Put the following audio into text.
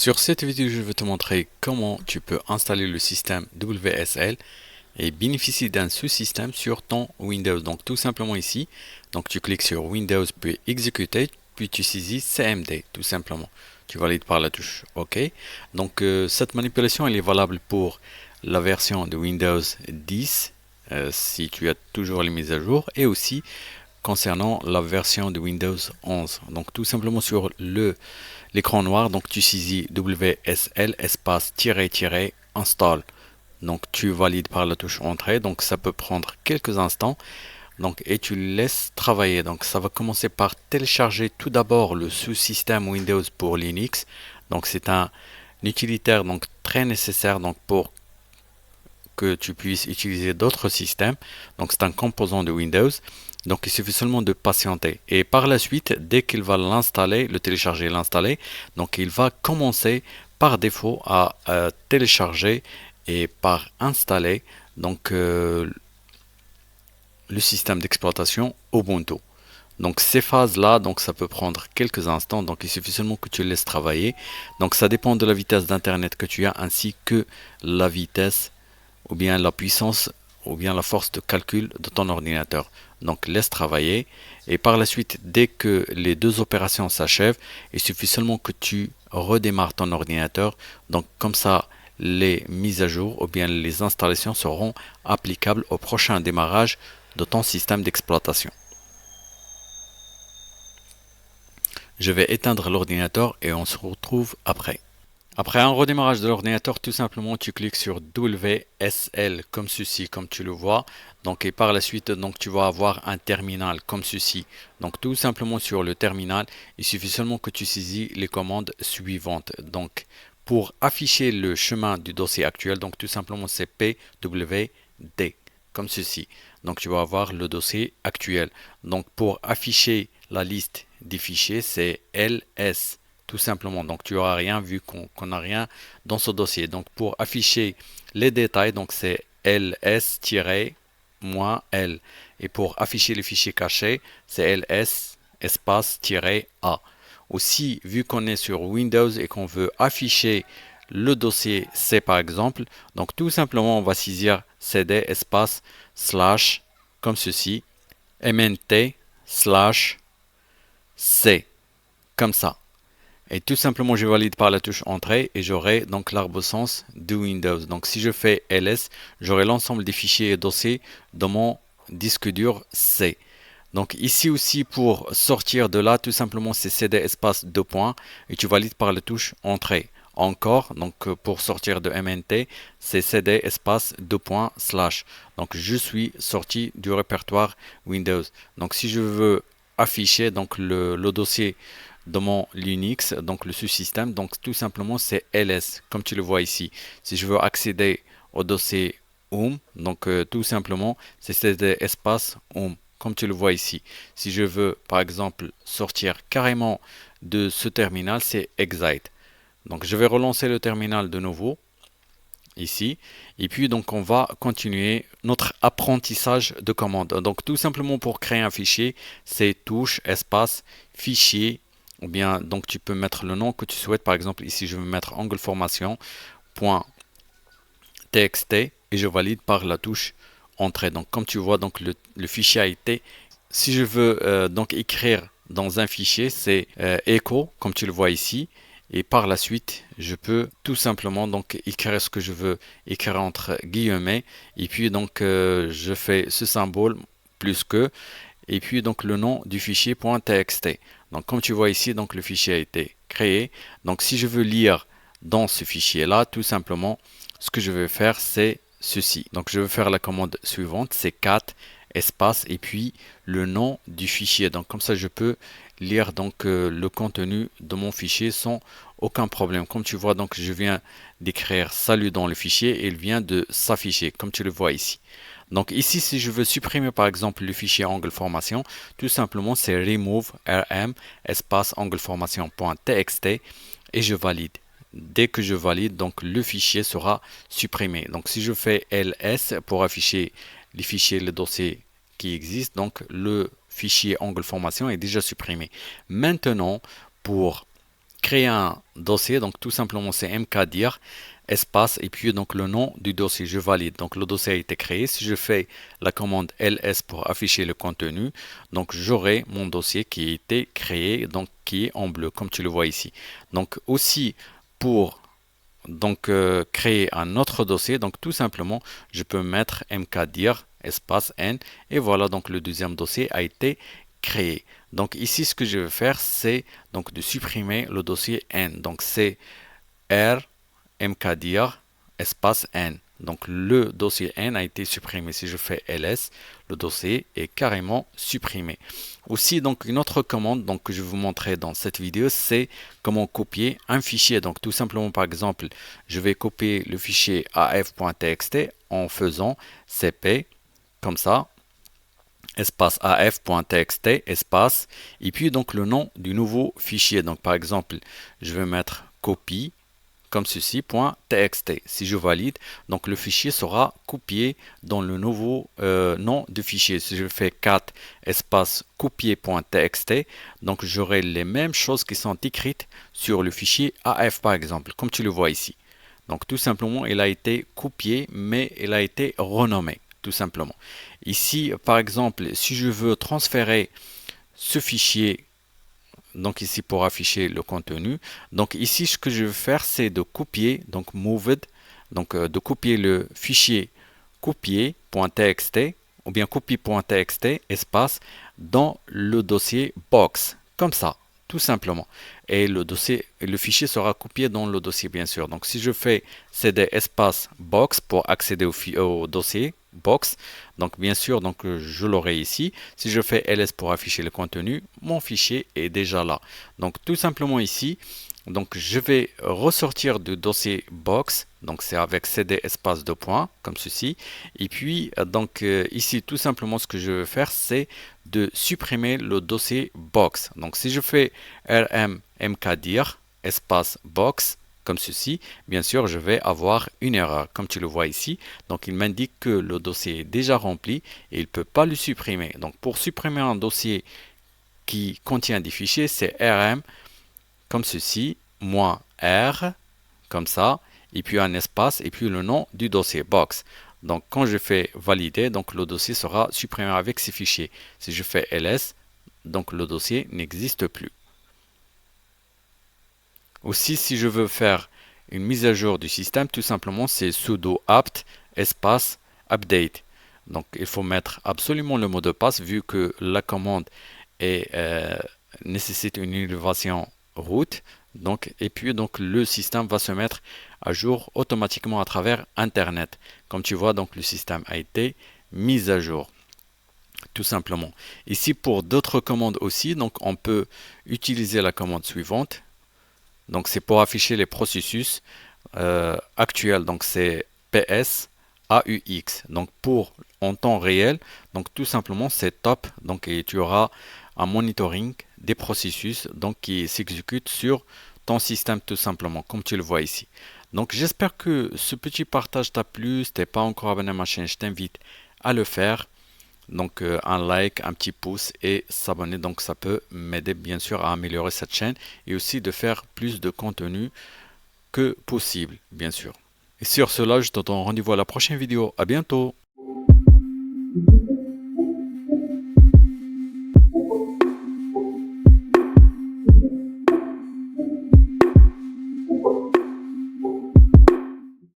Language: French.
Sur cette vidéo, je vais te montrer comment tu peux installer le système WSL et bénéficier d'un sous-système sur ton Windows. Donc tout simplement ici, donc tu cliques sur Windows puis exécuter, puis tu saisis CMD tout simplement. Tu valides par la touche OK. Donc cette manipulation elle est valable pour la version de Windows 10 si tu as toujours les mises à jour et aussi concernant la version de Windows 11. Donc tout simplement sur l'écran noir, donc tu saisis WSL espace install. Donc tu valides par la touche entrée, donc ça peut prendre quelques instants. Donc et tu laisses travailler. Donc ça va commencer par télécharger tout d'abord le sous-système Windows pour Linux. Donc c'est un utilitaire donc très nécessaire donc pour que tu puisses utiliser d'autres systèmes. Donc c'est un composant de Windows. Donc il suffit seulement de patienter. Et par la suite, dès qu'il va l'installer, le télécharger et l'installer, donc il va commencer par défaut à télécharger et par installer donc le système d'exploitation Ubuntu. Donc ces phases-là, donc ça peut prendre quelques instants, donc il suffit seulement que tu le laisses travailler. Donc ça dépend de la vitesse d'internet que tu as ainsi que la vitesse ou bien la puissance ou bien la force de calcul de ton ordinateur. Donc laisse travailler et par la suite, dès que les deux opérations s'achèvent, il suffit seulement que tu redémarres ton ordinateur. Donc comme ça, les mises à jour ou bien les installations seront applicables au prochain démarrage de ton système d'exploitation. Je vais éteindre l'ordinateur et on se retrouve après. Après un redémarrage de l'ordinateur, tout simplement, tu cliques sur WSL comme ceci, comme tu le vois. Donc, et par la suite, donc, tu vas avoir un terminal comme ceci. Donc, tout simplement sur le terminal, il suffit seulement que tu saisis les commandes suivantes. Donc, pour afficher le chemin du dossier actuel, donc tout simplement c'est PWD comme ceci. Donc, tu vas avoir le dossier actuel. Donc, pour afficher la liste des fichiers, c'est LS tout simplement. Donc tu n'auras rien vu qu'on n'a rien dans ce dossier. Donc pour afficher les détails, donc c'est ls-l. Et pour afficher les fichiers cachés, c'est ls espace-a. Aussi, vu qu'on est sur Windows et qu'on veut afficher le dossier C par exemple, donc tout simplement on va saisir cd espace slash comme ceci, mnt slash c comme ça. Et tout simplement, je valide par la touche Entrée et j'aurai donc l'arborescence de Windows. Donc si je fais ls, j'aurai l'ensemble des fichiers et dossiers dans mon disque dur C. Donc ici aussi pour sortir de là, tout simplement c'est cd espace 2 points et tu valides par la touche Entrée. Encore, donc pour sortir de MNT, c'est cd espace 2 points slash. Donc je suis sorti du répertoire Windows. Donc si je veux afficher donc le dossier dans mon Linux, donc le sous-système, donc tout simplement c'est ls, comme tu le vois ici. Si je veux accéder au dossier donc tout simplement c'est cd espace comme tu le vois ici. Si je veux par exemple sortir carrément de ce terminal, c'est exit. Donc je vais relancer le terminal de nouveau ici et puis donc on va continuer notre apprentissage de commande. Donc tout simplement pour créer un fichier, c'est touche espace fichier ou bien donc tu peux mettre le nom que tu souhaites. Par exemple ici je vais mettre angle formation .txt et je valide par la touche entrée. Donc comme tu vois donc le fichier a été, si je veux donc écrire dans un fichier, c'est echo comme tu le vois ici. Et par la suite, je peux tout simplement donc écrire ce que je veux écrire entre guillemets. Et puis donc je fais ce symbole plus que. Et puis donc le nom du fichier .txt. Donc comme tu vois ici, donc le fichier a été créé. Donc si je veux lire dans ce fichier là, tout simplement, ce que je vais faire c'est ceci. Donc je vais faire la commande suivante, c'est cat espace et puis le nom du fichier. Donc comme ça je peux lire donc le contenu de mon fichier sans aucun problème. Comme tu vois donc je viens d'écrire salut dans le fichier et il vient de s'afficher comme tu le vois ici. Donc ici si je veux supprimer par exemple le fichier angle formation, tout simplement c'est remove rm espace angle formation.txt et je valide. Dès que je valide, donc le fichier sera supprimé. Donc si je fais ls pour afficher les fichiers, les dossiers qui existent, donc le fichier angle formation est déjà supprimé. Maintenant, pour créer un dossier, donc tout simplement c'est mkdir espace et puis donc le nom du dossier, je valide. Donc le dossier a été créé. Si je fais la commande ls pour afficher le contenu, donc j'aurai mon dossier qui a été créé, donc qui est en bleu comme tu le vois ici. Donc aussi pour créer un autre dossier, donc tout simplement je peux mettre mkdir espace n et voilà, donc le deuxième dossier a été créé. Donc ici ce que je vais faire c'est donc de supprimer le dossier n, donc c'est r mkdir espace n. Donc le dossier n a été supprimé. Si je fais ls, le dossier est carrément supprimé. Aussi, donc une autre commande donc, que je vais vous montrer dans cette vidéo, c'est comment copier un fichier. Donc tout simplement, par exemple, je vais copier le fichier af.txt en faisant cp, comme ça, espace af.txt, espace, et puis donc le nom du nouveau fichier. Donc par exemple, je vais mettre copie, comme ceci, .txt. Si je valide, donc le fichier sera copié dans le nouveau nom du fichier. Si je fais cat espace copier.txt, donc j'aurai les mêmes choses qui sont écrites sur le fichier AF par exemple, comme tu le vois ici. Donc tout simplement, il a été copié, mais il a été renommé, tout simplement. Ici, par exemple, si je veux transférer ce fichier, donc ici pour afficher le contenu, donc ici ce que je vais faire c'est de copier, donc moved, donc de copier le fichier copier.txt ou bien copie.txt espace dans le dossier box, comme ça, tout simplement. Et le fichier sera copié dans le dossier bien sûr. Donc si je fais cd espace box pour accéder au dossier box, donc bien sûr donc je l'aurai ici. Si je fais ls pour afficher le contenu, mon fichier est déjà là. Donc tout simplement ici, donc je vais ressortir du dossier box, donc c'est avec cd espace de points comme ceci, et puis ici tout simplement ce que je vais faire c'est de supprimer le dossier box. Donc si je fais rm mkdir espace box comme ceci, bien sûr je vais avoir une erreur comme tu le vois ici. Donc il m'indique que le dossier est déjà rempli et il ne peut pas le supprimer. Donc pour supprimer un dossier qui contient des fichiers, c'est rm comme ceci, moins R, comme ça, et puis un espace, et puis le nom du dossier box. Donc quand je fais valider, donc le dossier sera supprimé avec ces fichiers. Si je fais ls, donc le dossier n'existe plus. Aussi, si je veux faire une mise à jour du système, tout simplement c'est sudo apt espace update. Donc il faut mettre absolument le mot de passe vu que la commande nécessite une élévation route. Et puis le système va se mettre à jour automatiquement à travers Internet. Comme tu vois, donc le système a été mis à jour. Tout simplement. Ici pour d'autres commandes aussi, donc on peut utiliser la commande suivante. Donc c'est pour afficher les processus actuels. Donc c'est ps AUX. Donc pour en temps réel, donc tout simplement c'est top. Donc et tu auras un monitoring des processus donc qui s'exécutent sur ton système tout simplement, comme tu le vois ici. Donc j'espère que ce petit partage t'a plu. Si tu n'es pas encore abonné à ma chaîne, je t'invite à le faire. Donc un like, un petit pouce et s'abonner. Donc ça peut m'aider bien sûr à améliorer cette chaîne et aussi de faire plus de contenu que possible, bien sûr. Et sur cela, je te donne rendez-vous à la prochaine vidéo. À bientôt.